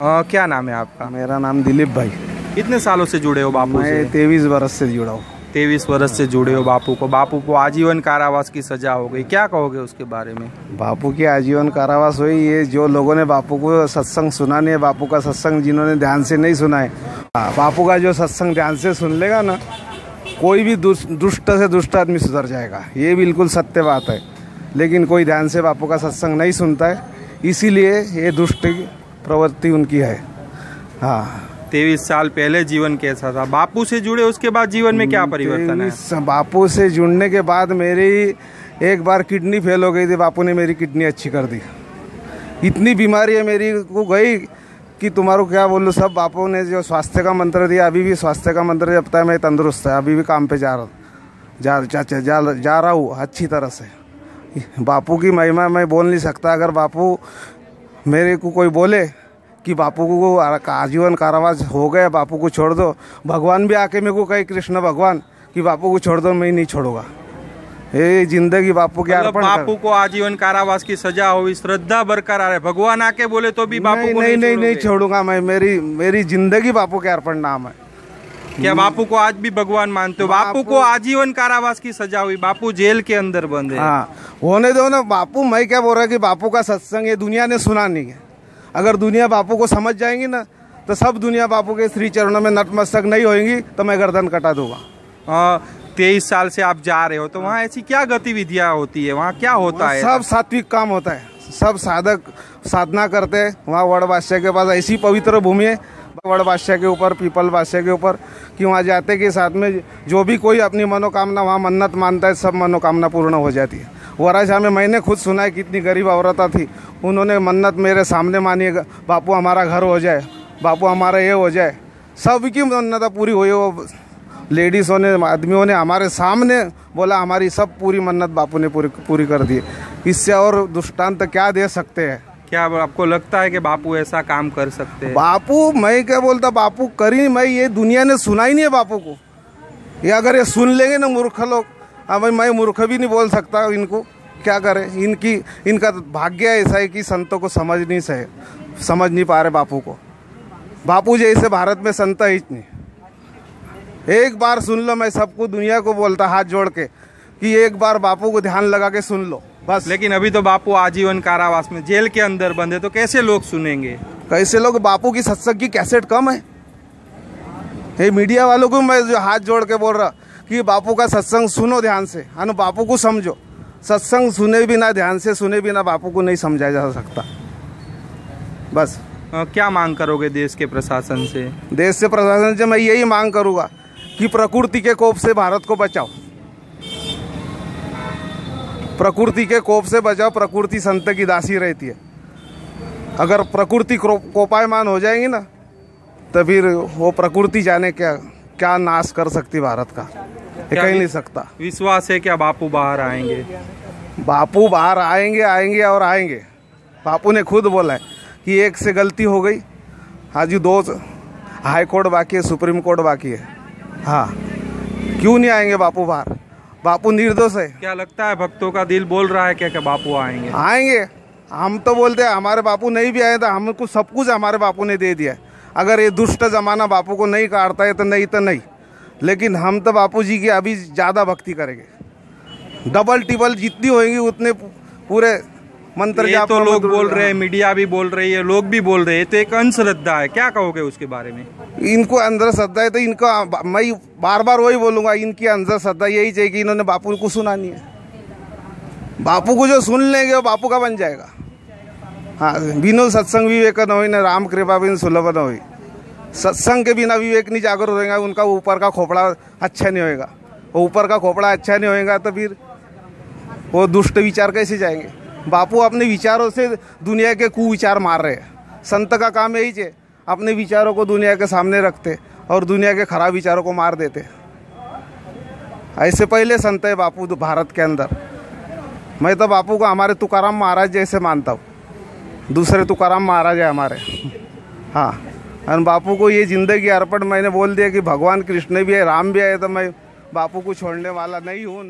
क्या नाम है आपका? मेरा नाम दिलीप भाई। कितने सालों से जुड़े हो बापू से? मैं 23 वर्ष से जुड़ा हूँ। 23 वर्ष से जुड़े हो बापू को। बापू को आजीवन कारावास की सजा हो गई, क्या कहोगे उसके बारे में? बापू की आजीवन कारावास हुई। ये जो लोगों ने बापू को सत्संग सुना नहीं है, बापू का सत्संग जिन्होंने ध्यान से नहीं सुना है, बापू का जो सत्संग ध्यान से सुन लेगा ना, कोई भी दुष्ट से दुष्ट आदमी सुधर जाएगा। ये बिल्कुल सत्य बात है। लेकिन कोई ध्यान से बापू का सत्संग नहीं सुनता है, इसीलिए ये दुष्ट प्रवृत्ति उनकी है। हाँ, 23 साल पहले जीवन कैसा था? बापू से जुड़े उसके बाद जीवन में क्या परिवर्तन है? बापू से जुड़ने के बाद मेरी एक बार किडनी फेल हो गई थी, बापू ने मेरी किडनी अच्छी कर दी। इतनी बीमारी है मेरी को गई कि तुम्हारा क्या बोलूं। सब बापू ने जो स्वास्थ्य का मंत्र दिया, अभी भी स्वास्थ्य का मंत्र जपता है। मैं तंदुरुस्त है, अभी भी काम पे जा रहा हूँ अच्छी तरह से। बापू की महिमा मैं बोल नहीं सकता। अगर बापू मेरे को कोई बोले कि बापू को आजीवन कारावास हो गया, बापू को छोड़ दो, भगवान भी आके मेरे को कहे, कृष्ण भगवान, कि बापू को छोड़ दो, मैं नहीं छोड़ूंगा। ये जिंदगी बापू के अर्पण। बापू को आजीवन कारावास की सजा हुई, श्रद्धा बरकरार है, भगवान आके बोले तो भी बापू को नहीं छोड़ूंगा मैं। मेरी जिंदगी बापू के अर्पण नाम है। क्या बापू को आज भी भगवान मानते हो? बापू को आजीवन कारावास की सजा हुई, बापू जेल के अंदर बंद है। हाँ, होने दो ना। बापू, मैं क्या बोल रहा कि बापू का सत्संग ये दुनिया ने सुना नहीं है। अगर दुनिया बापू को समझ जाएंगी ना, तो सब दुनिया बापू के श्री चरणों में नतमस्तक नहीं होएंगी, तो मैं गर्दन कटा दूंगा। 23 साल से आप जा रहे हो, तो वहाँ ऐसी क्या गतिविधियाँ होती है? वहाँ क्या होता है? सब सात्विक काम होता है। सब साधक साधना करते हैं। वहाँ वड़ बादशाह के पास ऐसी पवित्र भूमि है, वड़ बादशाह के ऊपर, पीपल बादशाह के ऊपर, कि वहाँ जाते के साथ में जो भी कोई अपनी मनोकामना वहाँ मन्नत मानता है, सब मनोकामना पूर्ण हो जाती है। वराजा में मैंने खुद सुना है, कितनी गरीब औरतें थी, उन्होंने मन्नत मेरे सामने मानी, बापू हमारा घर हो जाए, बापू हमारा ये हो जाए। सबकी मन्नत पूरी हुई। वो लेडीज़ों ने, आदमियों ने हमारे सामने बोला, हमारी सब पूरी मन्नत बापू ने पूरी कर दी। इससे और दृष्टांत क्या दे सकते हैं? क्या आपको लगता है कि बापू ऐसा काम कर सकते हैं? बापू, मैं क्या बोलता, बापू करी। मैं ये दुनिया ने सुना ही नहीं है बापू को। ये अगर ये सुन लेंगे ना मूर्ख लोग, भाई मैं मूर्ख भी नहीं बोल सकता इनको, क्या करें। इनका भाग्य ऐसा है कि संतों को समझ नहीं पा रहे बापू को। बापू जैसे भारत में संत है इतनी। एक बार सुन लो, मैं सबको दुनिया को बोलता हाथ जोड़ के कि एक बार बापू को ध्यान लगा के सुन लो बस। लेकिन अभी तो बापू आजीवन कारावास में जेल के अंदर बंद है, तो कैसे लोग सुनेंगे? कैसे लोग? बापू की सत्संग की कैसेट कम है। ये मीडिया वालों को मैं जो हाथ जोड़ के बोल रहा कि बापू का सत्संग सुनो ध्यान से, और बापू को समझो। सत्संग सुने बिना, ध्यान से सुने बिना बापू को नहीं समझाया जा सकता। बस। क्या मांग करोगे देश के प्रशासन से? देश से प्रशासन से मैं यही मांग करूंगा कि प्रकृति के कोप से भारत को बचाओ। प्रकृति के कोप से बचाओ। प्रकृति संत की दासी रहती है। अगर प्रकृति कोपायमान हो जाएंगी ना, तो फिर वो प्रकृति जाने क्या नाश कर सकती भारत का, ये कह नहीं सकता। विश्वास है क्या बापू बाहर आएंगे? बापू बाहर आएंगे और आएंगे। बापू ने खुद बोला है कि एक से गलती हो गई, आज 2 हाई कोर्ट बाकी है, सुप्रीम कोर्ट बाकी है। हाँ, क्यों नहीं आएंगे बापू बाहर? बापू निर्दोष है। क्या लगता है भक्तों का दिल बोल रहा है क्या बापू आएंगे? आएंगे। हम तो बोलते हैं हमारे बापू नहीं भी आए तो हमको सब कुछ हमारे बापू ने दे दिया। अगर ये दुष्ट जमाना बापू को नहीं काटता है तो नहीं। लेकिन हम तो बापू जी की अभी ज़्यादा भक्ति करेंगे। डबल टिबल जितनी होंगी उतने पूरे मंत्र जाप। तो लोग बोल रहे हैं, मीडिया भी बोल रही है, लोग भी बोल रहे हैं, तो एक अंधश्रद्धा है, क्या कहोगे उसके बारे में? इनको अंधश्रद्धा है तो इनको मैं बार वही बोलूँगा, इनकी अंधश्रद्धा यही चाहिए कि इन्होंने बापू को सुना नहीं है। बापू को जो सुन लेंगे वो बापू का बन जाएगा। हाँ, बिनु सत्संग विवेक न हो, न राम कृपा बिन सुलभ न हो। सत्संग के बिना विवेक नहीं जागरूक होगा, उनका ऊपर का खोपड़ा अच्छा नहीं होएगा। वो ऊपर का खोपड़ा अच्छा नहीं होएगा तो फिर वो दुष्ट विचार कैसे जाएंगे? बापू अपने विचारों से दुनिया के कुविचार मार रहे हैं। संत का काम यही है, अपने विचारों को दुनिया के सामने रखते और दुनिया के खराब विचारों को मार देते। ऐसे पहले संत है बापू तो भारत के अंदर। मैं तो बापू को हमारे तुकाराम महाराज जैसे मानता हूँ। दूसरे तुकाराम महाराज है हमारे। हाँ, और बापू को ये जिंदगी अर्पण मैंने बोल दिया कि भगवान कृष्ण भी है, राम भी है, तो मैं बापू को छोड़ने वाला नहीं हूँ।